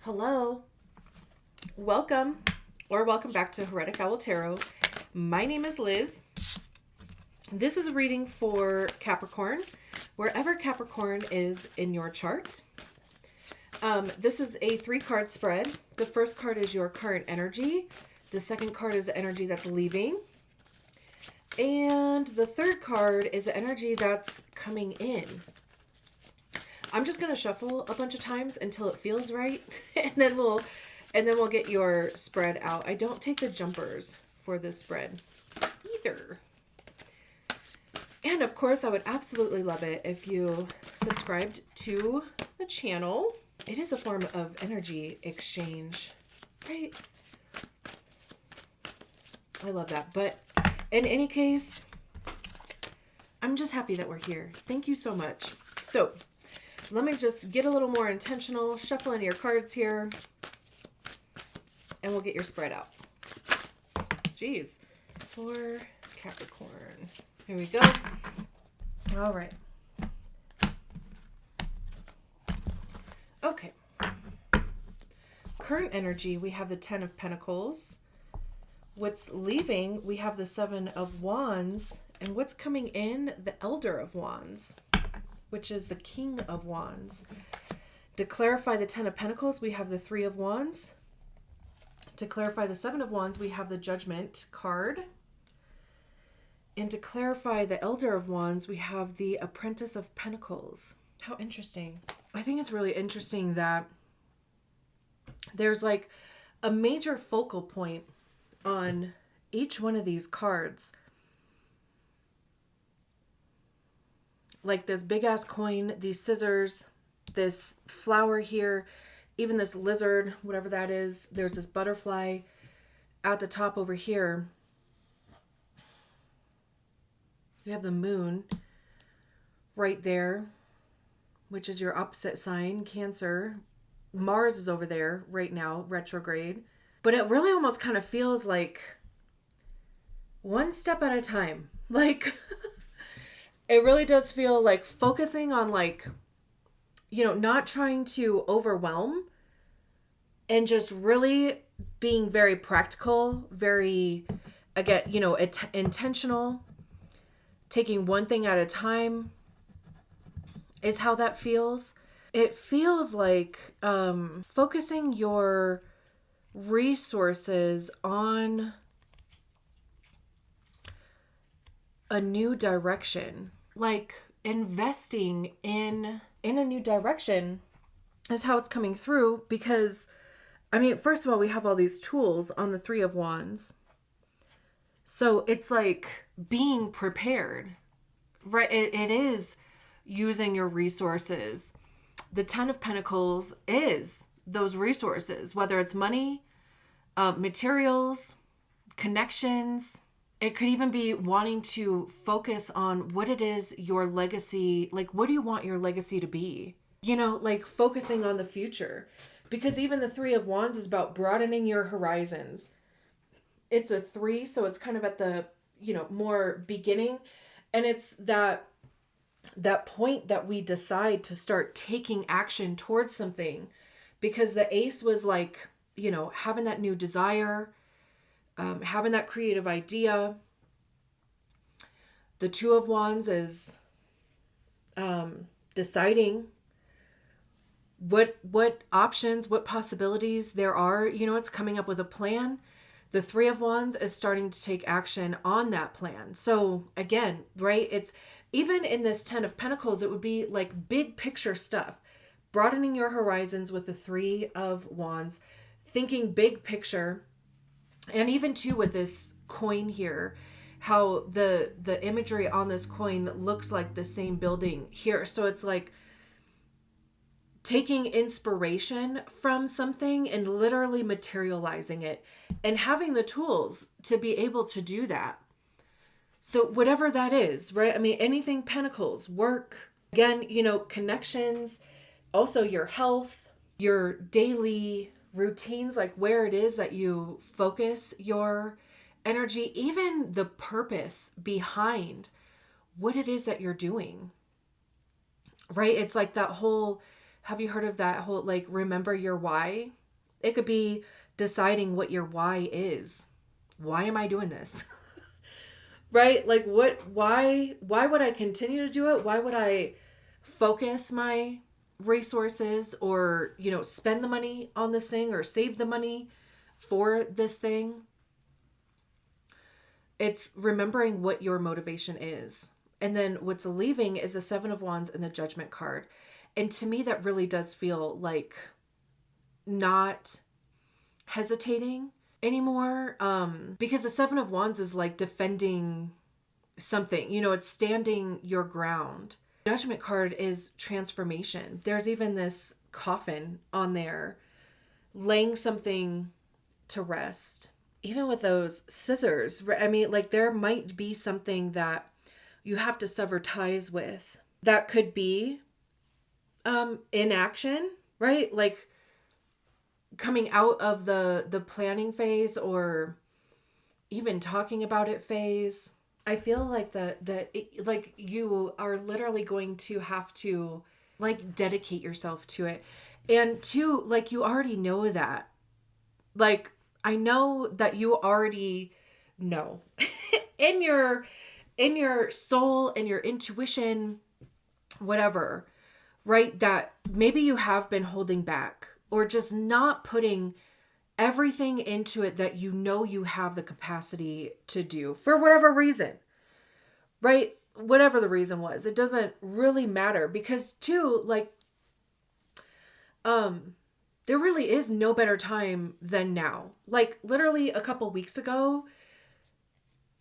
Hello, welcome back to Heretic Owl Tarot. My name is Liz. This is a reading for Capricorn, wherever Capricorn is in your chart. This is a 3-card spread. The first card is your current energy. The second card is the energy that's leaving. And the third card is the energy that's coming in. I'm just going to shuffle a bunch of times until it feels right, and then we'll get your spread out. I don't take the jumpers for this spread either. And of course, I would absolutely love it if you subscribed to the channel. It is a form of energy exchange, right? I love that. But in any case, I'm just happy that we're here. Thank you so much. So let me just get a little more intentional, shuffle in your cards here, and we'll get your spread out. Jeez. For Capricorn. Here we go. All right. Okay. Current energy, we have the 10 of Pentacles. What's leaving, we have the 7 of Wands. And what's coming in, the Elder of Wands, which is the King of Wands. To clarify the 10 of Pentacles, we have the 3 of Wands. To clarify the 7 of Wands, we have the Judgment card. And to clarify the Elder of Wands, we have the Apprentice of Pentacles. How interesting. I think it's really interesting that there's like a major focal point on each one of these cards. Like this big ass coin, these scissors, this flower here, even this lizard, whatever that is. There's this butterfly at the top over here. You have the moon right there, which is your opposite sign, Cancer. Mars is over there right now, retrograde. But it really almost kind of feels like one step at a time. Like... It really does feel like focusing on not trying to overwhelm and just really being very practical, very, again, intentional, taking one thing at a time is how that feels. It feels like focusing your resources on a new direction, like investing in a new direction is how it's coming through. Because first of all, we have all these tools on the 3 of Wands, so it's like being prepared, right? It is using your resources. The 10 of Pentacles is those resources, whether it's money, materials, connections. It could even be wanting to focus on what it is your legacy, like what do you want your legacy to be? Like focusing on the future. Because even the 3 of Wands is about broadening your horizons. It's a 3, so it's kind of at the, more beginning. And it's that point that we decide to start taking action towards something. Because the Ace was like, having that new desire, having that creative idea. The 2 of Wands is deciding what options, what possibilities there are. It's coming up with a plan. The 3 of Wands is starting to take action on that plan. So again, right, it's even in this 10 of Pentacles, it would be like big picture stuff. Broadening your horizons with the 3 of Wands, thinking big picture. And even too with this coin here, how the imagery on this coin looks like the same building here. So it's like taking inspiration from something and literally materializing it and having the tools to be able to do that. So whatever that is, right? Anything Pentacles, work, again, connections, also your health, your daily routines, like where it is that you focus your energy, even the purpose behind what it is that you're doing, right? It's like that whole Have you heard of that whole, like, remember your why? It could be deciding what your why is. Why am I doing this? Right? Like, why would I continue to do it? Why would I focus my resources, or, spend the money on this thing, or save the money for this thing? It's remembering what your motivation is. And then what's leaving is the Seven of Wands and the Judgment card. And to me, that really does feel like not hesitating anymore. Because the Seven of Wands is like defending something, it's standing your ground. Judgment card is transformation. There's even this coffin on there, laying something to rest. Even with those scissors, I mean, like, there might be something that you have to sever ties with. That could be inaction, right? Like, coming out of the planning phase, or even talking about it phase. I feel like like, you are literally going to have to, like, dedicate yourself to it. And two, like, you already know that. Like, I know that you already know in your soul and your intuition, whatever, right? That maybe you have been holding back, or just not putting everything into it that you have the capacity to do, for whatever reason, right? Whatever the reason was, it doesn't really matter, because too, like, there really is no better time than now. Like, literally a couple weeks ago,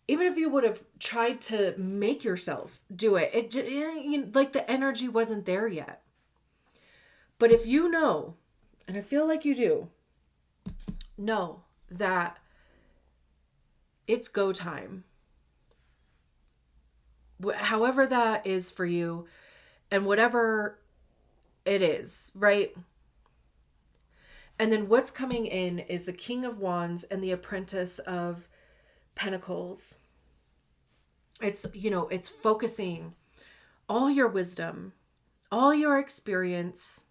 even if you would have tried to make yourself do it, like, the energy wasn't there yet. But if you know, and I feel like you do, know that it's go time, however that is for you, and whatever it is, right? And then what's coming in is the King of Wands and the Apprentice of Pentacles. It's focusing all your wisdom, all your experience,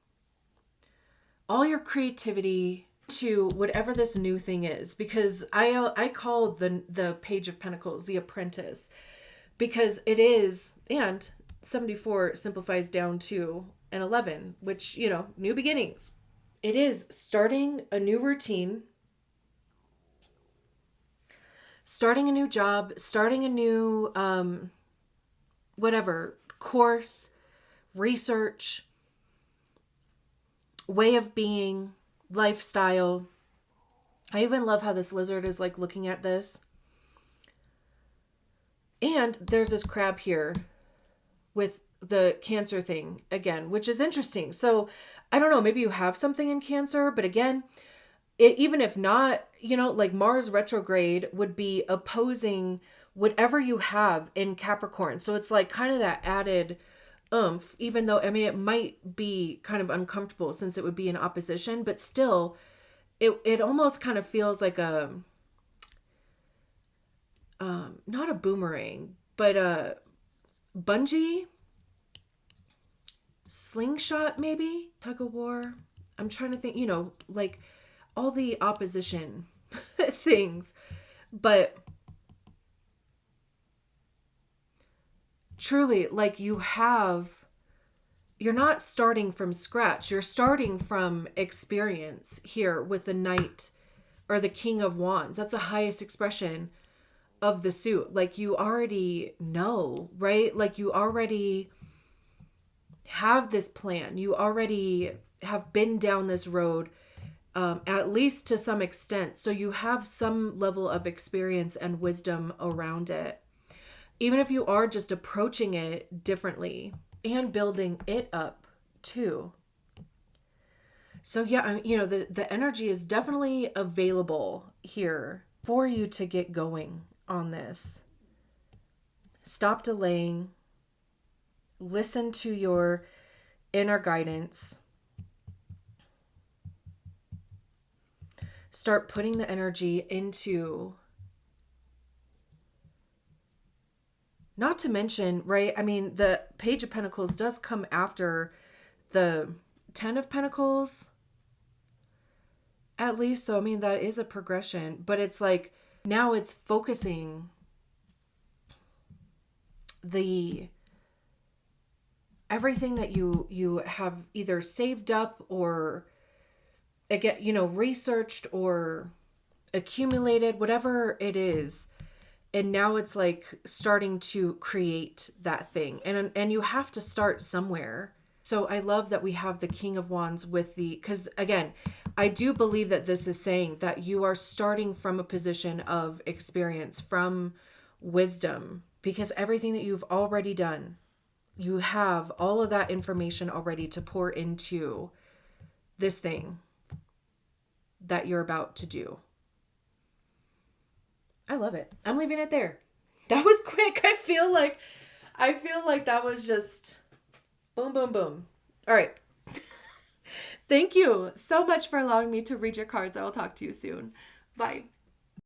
all your creativity to whatever this new thing is. Because I call the Page of Pentacles the Apprentice, because it is, and 74 simplifies down to an 11, which, new beginnings. It is starting a new routine, starting a new job, starting a new, whatever, course, research, way of being, lifestyle. I even love how this lizard is, like, looking at this. And there's this crab here with the Cancer thing again, which is interesting. So I don't know, maybe you have something in Cancer, but again, even if not, like, Mars retrograde would be opposing whatever you have in Capricorn. So it's like kind of that added oomph, even though, I mean, it might be kind of uncomfortable since it would be in opposition, but still it almost kind of feels like a, not a boomerang, but a bungee, slingshot, maybe, tug of war. I'm trying to think, like, all the opposition things. But truly, like, you're not starting from scratch. You're starting from experience here with the Knight, or the King of Wands. That's the highest expression of the suit. Like, you already know, right? Like, you already have this plan. You already have been down this road, at least to some extent. So you have some level of experience and wisdom around it, even if you are just approaching it differently and building it up too. So yeah, the energy is definitely available here for you to get going on this. Stop delaying. Listen to your inner guidance. Start putting the energy into, not to mention, right? I mean, the Page of Pentacles does come after the 10 of Pentacles at least. So, I mean, that is a progression, but it's like now it's focusing everything that you have either saved up or again, researched or accumulated, whatever it is. And now it's like starting to create that thing. And you have to start somewhere. So I love that we have the King of Wands with because again, I do believe that this is saying that you are starting from a position of experience, from wisdom, because everything that you've already done, you have all of that information already to pour into this thing that you're about to do. I love it. I'm leaving it there. That was quick. I feel like that was just boom, boom, boom. All right. Thank you so much for allowing me to read your cards. I will talk to you soon. Bye.